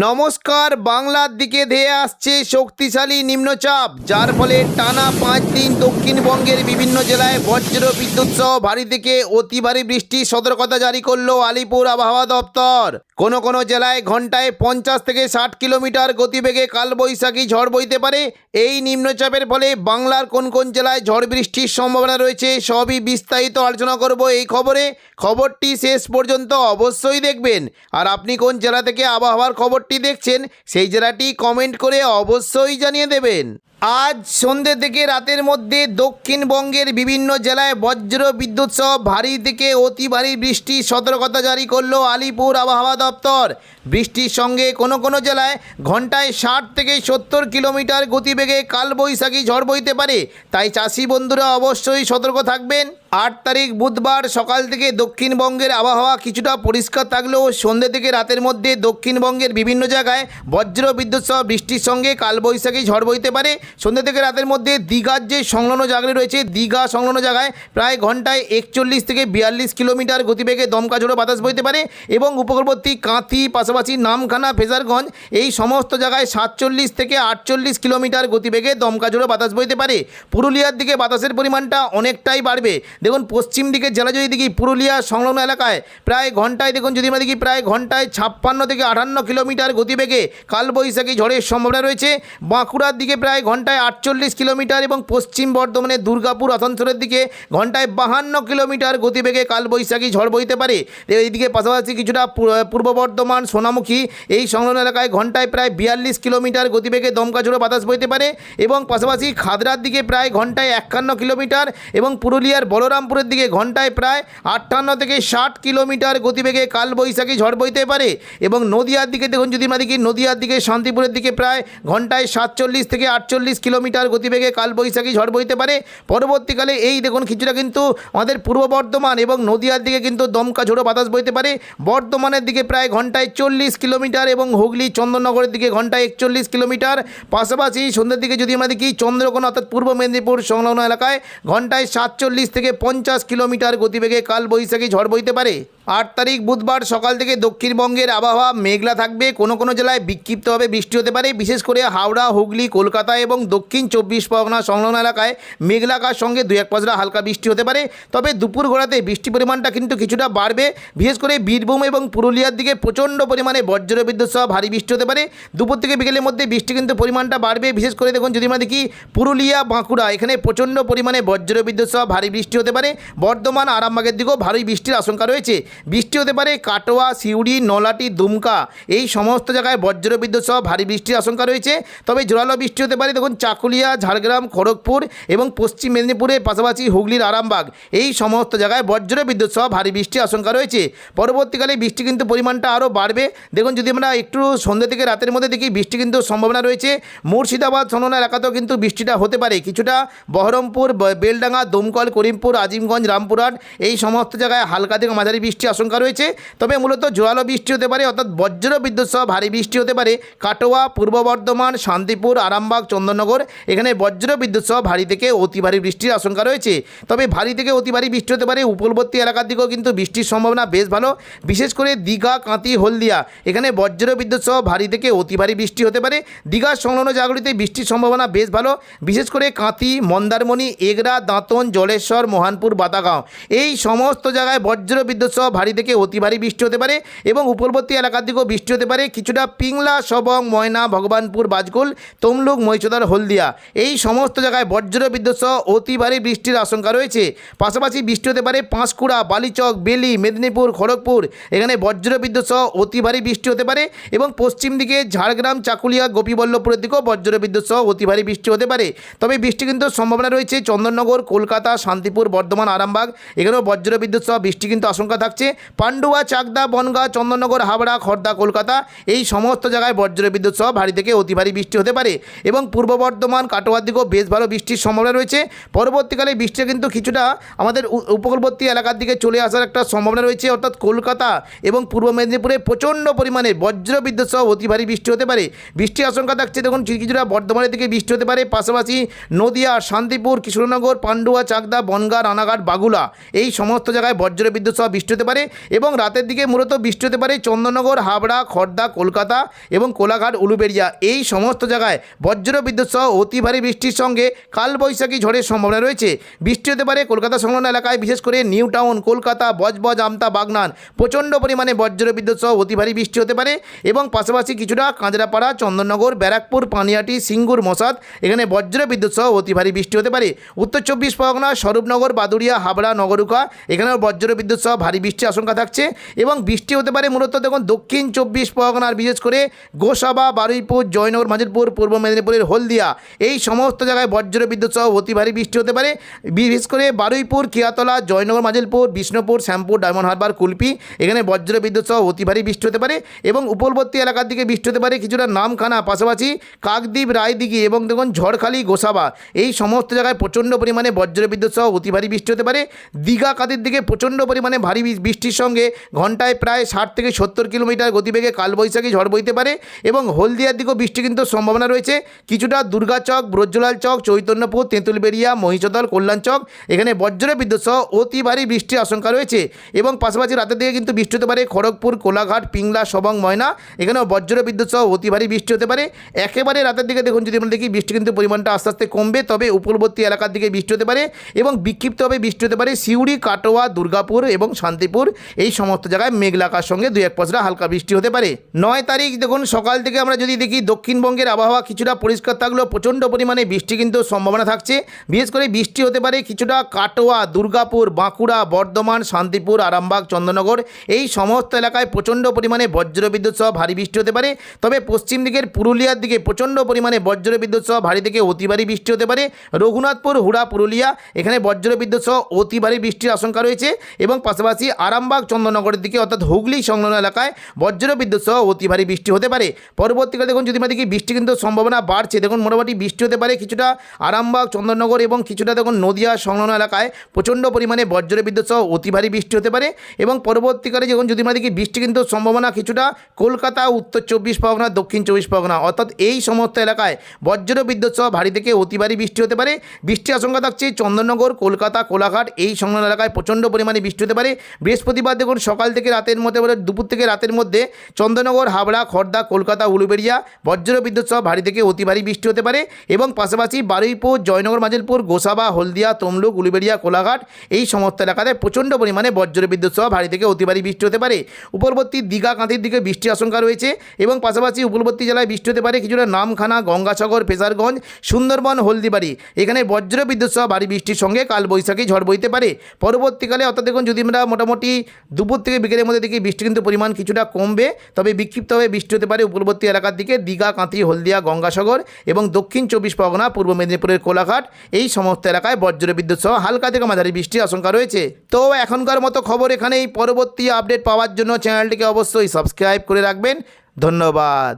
নমস্কার। বাংলার দিকে ধেয়ে আসছে শক্তিশালী নিম্নচাপ, যার ফলে টানা 5 দিন দক্ষিণবঙ্গের বিভিন্ন জেলায় বজ্র বিদ্যুৎ সহ ভারী থেকে অতি ভারী বৃষ্টির সতর্কতা জারি করলো আলিপুর আবহাওয়া দপ্তর। কোনো জেলায় ঘন্টায় 50 থেকে 60 কিলোমিটার গতিবেগে কালবৈশাখী ঝড় বইতে পারে। এই নিম্নচাপের ফলে বাংলার কোন জেলায় ঝড় বৃষ্টির সম্ভাবনা রয়েছে সবই বিস্তারিত আলোচনা করব এই খবরটি শেষ পর্যন্ত অবশ্যই দেখবেন। আর আপনি কোন জেলা থেকে আবহাওয়ার খবরটি দেখছেন সেই জেলাটি কমেন্ট করে অবশ্যই জানিয়ে দেবেন। আজ সন্ধ্যে থেকে রাতের মধ্যে দক্ষিণবঙ্গের বিভিন্ন জেলায় বজ্র বিদ্যুৎ সহ ভারী থেকে অতি ভারী বৃষ্টির সতর্কতা জারি করলো আলিপুর আবহাওয়া দপ্তর। বৃষ্টির সঙ্গে কোনো জেলায় ঘন্টায় 60 থেকে 70 কিলোমিটার গতিবেগে কালবৈশাখী ঝড় বইতে পারে, তাই চাষি বন্ধুরা অবশ্যই সতর্ক থাকবেন। 8 তারিখ বুধবার সকাল থেকে দক্ষিণবঙ্গের আবহাওয়া কিছুটা পরিষ্কার থাকলেও সন্ধ্যে থেকে রাতের মধ্যে দক্ষিণবঙ্গের বিভিন্ন জায়গায় বজ্র বিদ্যুৎ সহ বৃষ্টির সঙ্গে কালবৈশাখী ঝড় বইতে পারে। সন্ধ্যে থেকে রাতের মধ্যে দীঘার যে সংলগ্ন জায়গায় রয়েছে, দীঘা সংলগ্ন জায়গায় প্রায় ঘন্টায় 41 থেকে 42 কিলোমিটার গতিবেগে দমকা ঝোড়ো বাতাস বইতে পারে এবং উপকূলবর্তী কাঁথি, পাশাপাশি নামখানা, ফেজারগঞ্জ এই সমস্ত জায়গায় 47 থেকে 48 কিলোমিটার গতিবেগে দমকা ঝোড়ো বাতাস বইতে পারে। পুরুলিয়ার দিকে বাতাসের পরিমাণটা অনেকটাই বাড়বে। দেখুন পশ্চিম দিকের জেলা যদি দেখি, পুরুলিয়া সংলগ্ন এলাকায় প্রায় ঘন্টায় যদি আমরা দেখি প্রায় ঘন্টায় 56 থেকে 58 কিলোমিটার গতিবেগে কালবৈশাখী ঝড়ের সম্ভাবনা রয়েছে। বাঁকুড়ার দিকে প্রায় ঘন্টায় 48 কিলোমিটার এবং পশ্চিম বর্ধমানের দুর্গাপুর আসানসোলের দিকে ঘন্টায় 52 কিলোমিটার গতিবেগে কালবৈশাখী ঝড় বইতে পারে। এইদিকে পাশাপাশি কিছুটা পূর্ব বর্ধমান, সোনামুখী এই সংলগ্ন এলাকায় ঘন্টায় প্রায় 42 কিলোমিটার গতিবেগে দমকা ঝোড়ো বাতাস বইতে পারে এবং পাশাপাশি খাদরার দিকে প্রায় ঘন্টায় 51 কিলোমিটার এবং পুরুলিয়ার বলরামপুরের দিকে ঘন্টায় প্রায় 58 থেকে 60 কিলোমিটার গতিবেগে কালবৈশাখী ঝড় বইতে পারে এবং নদিয়ার দিকে দেখুন যদি আমরা দেখি, নদিয়ার দিকে শান্তিপুরের দিকে প্রায় ঘন্টায় 47 থেকে 48 কিলোমিটার গতিবেগে কালবৈশাখী ঝড় বইতে পারে। পরবর্তীকালে এই দেখুন কিছুটা কিন্তু আমাদের পূর্ব বর্ধমান এবং নদিয়ার দিকে কিন্তু দমকা ঝোড়ো বাতাস বইতে পারে। বর্ধমানের দিকে প্রায় ঘন্টায় 40 কিলোমিটার এবং হুগলি চন্দননগরের দিকে ঘন্টায় 41 কিলোমিটার। পাশাপাশি সন্ধ্যের দিকে যদি আমরা দেখি, চন্দ্রকোনা অর্থাৎ পূর্ব মেদিনীপুর সংলগ্ন এলাকায় ঘন্টায় 47 থেকে 50 কিলোমিটার গতিবেগে কালবৈশাখী ঝড় বইতে পারে। 8 তারিখ বুধবার সকাল থেকে দক্ষিণবঙ্গের আবহাওয়া মেঘলা থাকবে। কোনো জেলায় বিক্ষিপ্তভাবে বৃষ্টি হতে পারে, বিশেষ করে হাওড়া, হুগলি, কলকাতা এবং দক্ষিণ 24 পরগনা সংলগ্ন এলাকায় মেঘলাকার সঙ্গে 2-1 পশলা হালকা বৃষ্টি হতে পারে। তবে দুপুর গড়াতে বৃষ্টির পরিমাণটা কিন্তু কিছুটা বাড়বে। বিশেষ করে বীরভূম এবং পুরুলিয়ার দিকে প্রচণ্ড পরিমাণে বজ্র বিদ্যুৎ সহ ভারী বৃষ্টি হতে পারে। দুপুর থেকে বিকেলের মধ্যে বৃষ্টি কিন্তু পরিমাণটা বাড়বে। বিশেষ করে দেখুন যদি আমরা দেখি, পুরুলিয়া, বাঁকুড়া এখানে প্রচণ্ড পরিমাণে বজ্র বিদ্যুৎ সহ ভারী বৃষ্টি হতে পারে। বর্ধমান, আরামবাগের দিকেও ভারী বৃষ্টির আশঙ্কা রয়েছে। বৃষ্টি হতে পারে কাটোয়া, সিউড়ি, নলাটি, দুমকা এই সমস্ত জায়গায় বজ্র বিদ্যুৎ সহ ভারী বৃষ্টির আশঙ্কা রয়েছে। তবে জোরালো বৃষ্টি হতে পারে দেখুন চাকুলিয়া, ঝাড়গ্রাম, খড়গপুর এবং পশ্চিম মেদিনীপুরের পাশাপাশি হুগলির আরামবাগ এই সমস্ত জায়গায় বজ্র বিদ্যুৎ সহ ভারী বৃষ্টির আশঙ্কা রয়েছে। পরবর্তীকালে বৃষ্টি কিন্তু পরিমাণটা আরও বাড়বে। দেখুন যদি আমরা একটু সন্ধ্যে থেকে রাতের মধ্যে দেখি, বৃষ্টি কিন্তু সম্ভাবনা রয়েছে। মুর্শিদাবাদ সংলগ্ন এলাকাতেও কিন্তু বৃষ্টিটা হতে পারে। কিছুটা বহরমপুর, বেলডাঙ্গা, দমকল, করিমপুর, আজিমগঞ্জ, রামপুরহাট এই সমস্ত জায়গায় হালকা থেকে মাঝারি বৃষ্টির আশঙ্কা রয়েছে। তবে মূলত জোরালো বৃষ্টি হতে পারে অর্থাৎ বজ্র বিদ্যুৎ সহ ভারী বৃষ্টি হতে পারে কাটোয়া, পূর্ব বর্ধমান, শান্তিপুর, আরামবাগ, চন্দননগর এখানে বজ্র বিদ্যুৎ সহ ভারী থেকে অতি ভারী বৃষ্টির আশঙ্কা রয়েছে। তবে ভারী থেকে অতি ভারী বৃষ্টি হতে পারে উপকূলবর্তী এলাকার দিকেও কিন্তু বৃষ্টির সম্ভাবনা বেশ ভালো। বিশেষ করে দীঘা, কাঁথি, হলদিয়া এখানে বজ্র বিদ্যুৎ সহ ভারী থেকে অতি ভারী বৃষ্টি হতে পারে। দীঘার সংলগ্ন জায়গাগুলিতে বৃষ্টির সম্ভাবনা বেশ ভালো। বিশেষ করে কাঁথি, মন্দারমণি, এগরা, দাঁতন, জলেশ্বর, মোহনপুর, বাতাগাঁও এই সমস্ত জায়গায় বজ্র বিদ্যুৎ সহ ভারী থেকে অতি ভারী বৃষ্টি হতে পারে এবং উপকূলবর্তী এলাকার দিকেও বৃষ্টি হতে পারে। কিছুটা পিংলা, সবং, ময়না, ভগবানপুর, বাজকুল, তমলুক, মহিষাদল, হলদিয়া এই সমস্ত জায়গায় বজ্র বিদ্যুৎ সহ অতি ভারী বৃষ্টির আশঙ্কা রয়েছে। পাশাপাশি বৃষ্টি হতে পারে পাঁশকুড়া, বালিচক, বেলি, মেদিনীপুর, খড়গপুর এখানে বজ্র বিদ্যুৎ সহ অতি ভারী বৃষ্টি হতে পারে এবং পশ্চিম দিকে ঝাড়গ্রাম, চাকুলিয়া, গোপীবল্লভপুরের দিকেও বজ্র বিদ্যুৎ সহ অতি ভারী বৃষ্টি হতে পারে। তবে বৃষ্টি কিন্তু সম্ভাবনা রয়েছে চন্দননগর, কলকাতা, শান্তিপুর, বর্ধমান, আরামবাগ এখানেও বজ্র বিদ্যুৎ সহ বৃষ্টি কিন্তু আশঙ্কা থাকছে। পান্ডুয়া, চাকদা, বনগাঁ, চন্দননগর, হাবড়া, খড়দা, কলকাতা এই সমস্ত জায়গায় বজ্র বিদ্যুৎ সহ ভারী থেকে অতি ভারী বৃষ্টি হতে পারে এবং পূর্ব বর্ধমান, কাটোয়ার দিকেও বেশ ভালো বৃষ্টির সম্ভাবনা রয়েছে। পরবর্তীকালে বৃষ্টি কিন্তু কিছুটা আমাদের উপকূলবর্তী এলাকার দিকে চলে আসার একটা সম্ভাবনা রয়েছে অর্থাৎ কলকাতা এবং পূর্ব মেদিনীপুরে প্রচণ্ড পরিমাণে বজ্র বিদ্যুৎ সহ অতি ভারী বৃষ্টি হতে পারে। বৃষ্টির আশঙ্কা থাকছে দেখুন কিছুটা বর্ধমানের দিকে বৃষ্টি হতে পারে। পাশাপাশি নদিয়া, শান্তিপুর, কৃষ্ণনগর, পান্ডুয়া, চাকদা, বনগাঁ, রানাঘাট, বাগুলা এই সমস্ত জায়গায় বজ্র বিদ্যুৎ সহ বৃষ্টি হতে পারে। পারে এবং রাতের দিকে মূলত বৃষ্টি হতে পারে চন্দননগর, হাবড়া, খড়দা, কলকাতা এবং কোলাঘাট, উলুবেড়িয়া এই সমস্ত জায়গায় বজ্র বিদ্যুৎ সহ অতি ভারী বৃষ্টির সঙ্গে কালবৈশাখী ঝড়ের সম্ভাবনা রয়েছে। বৃষ্টি হতে পারে কলকাতা সংলগ্ন এলাকায়, বিশেষ করে নিউ টাউন, কলকাতা, বজবজ, আমতা, বাগনান প্রচণ্ড পরিমাণে বজ্র বিদ্যুৎ সহ অতি ভারী বৃষ্টি হতে পারে এবং পাশাপাশি কিছুটা কাঁচরাপাড়া, চন্দননগর, ব্যারাকপুর, পানিহাটি, সিঙ্গুর, মশাদ এখানে বজ্র বিদ্যুৎ সহ অতি ভারী বৃষ্টি হতে পারে। উত্তর 24 পরগনা, স্বরূপনগর, বাদুড়িয়া, হাবড়া, নগরুকা এখানেও বজ্র বিদ্যুৎ সহ ভারী বৃষ্টির আশঙ্কা থাকছে এবং বৃষ্টি হতে পারে মূলত দেখুন দক্ষিণ 24 পরগনার, বিশেষ করে গোসাবা, বারুইপুর, জয়নগর, মাজিলপুর, পূর্ব মেদিনীপুরের হলদিয়া এই সমস্ত জায়গায় বজ্র বিদ্যুৎ সহ অতি ভারী বৃষ্টি হতে পারে। বিশেষ করে বারুইপুর, কিয়াতলা, জয়নগর, মাজিলপুর, বিষ্ণুপুর, শ্যামপুর, ডায়মন্ড হারবার, কুলপি এখানে বজ্র বিদ্যুৎ সহ অতি ভারী বৃষ্টি হতে পারে এবং উপকূলবর্তী এলাকার দিকে বৃষ্টি হতে পারে কিছুটা নামখানা, পাশাপাশি কাকদ্বীপ, রায়দিঘি এবং দেখুন ঝড়খালি, গোসাবা এই সমস্ত জায়গায় প্রচণ্ড পরিমাণে বজ্র বিদ্যুৎ সহ অতি ভারী বৃষ্টি হতে পারে। দীঘা, কাঁদির দিকে প্রচণ্ড পরিমাণে ভারী বৃষ্টির সঙ্গে ঘন্টায় প্রায় 60 থেকে 70 কিলোমিটার গতিবেগে কালবৈশাখী ঝড় বইতে পারে এবং হলদিয়ার দিকেও বৃষ্টি কিন্তু সম্ভাবনা রয়েছে। কিছুটা দুর্গাচক, ব্রজলাল চক, চৈতন্যপুর, তেঁতুলবেড়িয়া, মহিষদল, কল্যাণ চক এখানে বজ্র বিদ্যুৎ সহ অতি ভারী বৃষ্টির আশঙ্কা রয়েছে এবং পাশাপাশি রাতের দিকে কিন্তু বৃষ্টি হতে পারে খড়গপুর, কোলাঘাট, পিংলা, সবং, ময়না এখানেও বজ্র বিদ্যুৎ সহ অতি ভারী বৃষ্টি হতে পারে। একেবারে রাতের দিকে দেখুন যদি আমরা দেখি বৃষ্টি কিন্তু পরিমাণটা আস্তে আস্তে কমবে, তবে উপকূলবর্তী এলাকার দিকে বৃষ্টি হতে পারে এবং বিক্ষিপ্তভাবে বৃষ্টি হতে পারে সিউড়ি, কাটোয়া, দুর্গাপুর এবং শান্তিপুর এই সমস্ত জায়গায় মেঘলা আকাশের সঙ্গে 2-1 পশলা হালকা বৃষ্টি হতে পারে। 9 তারিখ দেখুন সকাল থেকে আমরা যদি দেখি দক্ষিণবঙ্গের আবহাওয়া কিছুটা পরিষ্কার থাকলেও প্রচণ্ড পরিমাণে বৃষ্টি কিন্তু সম্ভাবনা থাকছে। বিশেষ করে বৃষ্টি হতে পারে কিছুটা কাটোয়া, দুর্গাপুর, বাঁকুড়া, বর্ধমান, শান্তিপুর, আরামবাগ, চন্দননগর এই সমস্ত এলাকায় প্রচণ্ড পরিমাণে বজ্র বিদ্যুৎ সহ ভারী বৃষ্টি হতে পারে। তবে পশ্চিম দিকের পুরুলিয়ার দিকে প্রচণ্ড পরিমাণে বজ্র বিদ্যুৎ সহ ভারী থেকে অতি ভারী বৃষ্টি হতে পারে। রঘুনাথপুর, হুড়া, পুরুলিয়া এখানে বজ্র বিদ্যুৎ সহ অতি ভারী বৃষ্টির আশঙ্কা রয়েছে এবং পাশাপাশি আরামবাগ, চন্দননগরের দিকে অর্থাৎ হুগলি সংলগ্ন এলাকায় বজ্র বিদ্যুৎ সহ অতি ভারী বৃষ্টি হতে পারে। পরবর্তীকালে দেখুন যদি আমরা দেখি বৃষ্টি কিন্তু সম্ভাবনা বাড়ছে। দেখুন মোটামুটি বৃষ্টি হতে পারে কিছুটা আরামবাগ, চন্দননগর এবং কিছুটা দেখুন নদিয়া সংলগ্ন এলাকায় প্রচণ্ড পরিমাণে বজ্র বিদ্যুৎ সহ অতি ভারী বৃষ্টি হতে পারে এবং পরবর্তীকালে যখন যদি আমরা দেখি বৃষ্টি কিন্তু সম্ভাবনা কিছুটা কলকাতা, উত্তর 24 পরগনা, দক্ষিণ 24 পরগনা অর্থাৎ এই সমস্ত এলাকায় বজ্র বিদ্যুৎ সহ ভারী থেকে অতি ভারী বৃষ্টি হতে পারে। বৃষ্টির আশঙ্কা থাকছে চন্দননগর, কলকাতা, কোলাঘাট এই সংলগ্ন এলাকায় প্রচণ্ড পরিমাণে বৃষ্টি হতে পারে। বৃহস্পতিবার দেখুন সকাল থেকে রাতের মধ্যে দুপুর থেকে রাতের মধ্যে চন্দননগর, হাবড়া, খড়দা, কলকাতা, উলুবেড়িয়া বজ্র বিদ্যুৎ সহ ভারী থেকে অতি ভারী বৃষ্টি হতে পারে এবং পাশাপাশি বারুইপুর, জয়নগর, মাজিলপুর, গোসাবা, হলদিয়া, তমলুক, উলুবেড়িয়া, কোলাঘাট এই সমস্ত এলাকাতে প্রচণ্ড পরিমাণে বজ্র বিদ্যুৎ সহ ভারী থেকে অতি ভারী বৃষ্টি হতে পারে। উপকূলবর্তী দীঘা, কাঁথির দিকে বৃষ্টির আশঙ্কা রয়েছে এবং পাশাপাশি উপকূলবর্তী জেলায় বৃষ্টি হতে পারে কিছুটা নামখানা, গঙ্গাসাগর, ফেজারগঞ্জ, সুন্দরবন, হলদিবাড়ি এখানে বজ্র বিদ্যুৎ সহ ভারী বৃষ্টির সঙ্গে কালবৈশাখী ঝড় বইতে পারে। পরবর্তীকালে অর্থাৎ দেখুন যদি আমরা মোটামুটি দুপুর থেকে বিকেলের মধ্যে দেখি বৃষ্টি কিন্তু পরিমাণ কিছুটা কমবে, তবে বিক্ষিপ্তভাবে বৃষ্টি হতে পারে উপকূলবর্তী এলাকার দিকে দীঘা, কাঁথি, হলদিয়া, গঙ্গাসাগর এবং দক্ষিণ 24 পরগনা, পূর্ব মেদিনীপুরের কোলাঘাট এই সমস্ত এলাকায় বজ্র বিদ্যুৎ সহ হালকা থেকে মাঝারি বৃষ্টির আশঙ্কা রয়েছে। তো এখনকার মতো খবর এখানেই। পরবর্তী আপডেট পাওয়ার জন্য চ্যানেলটিকে অবশ্যই সাবস্ক্রাইব করে রাখবেন। ধন্যবাদ।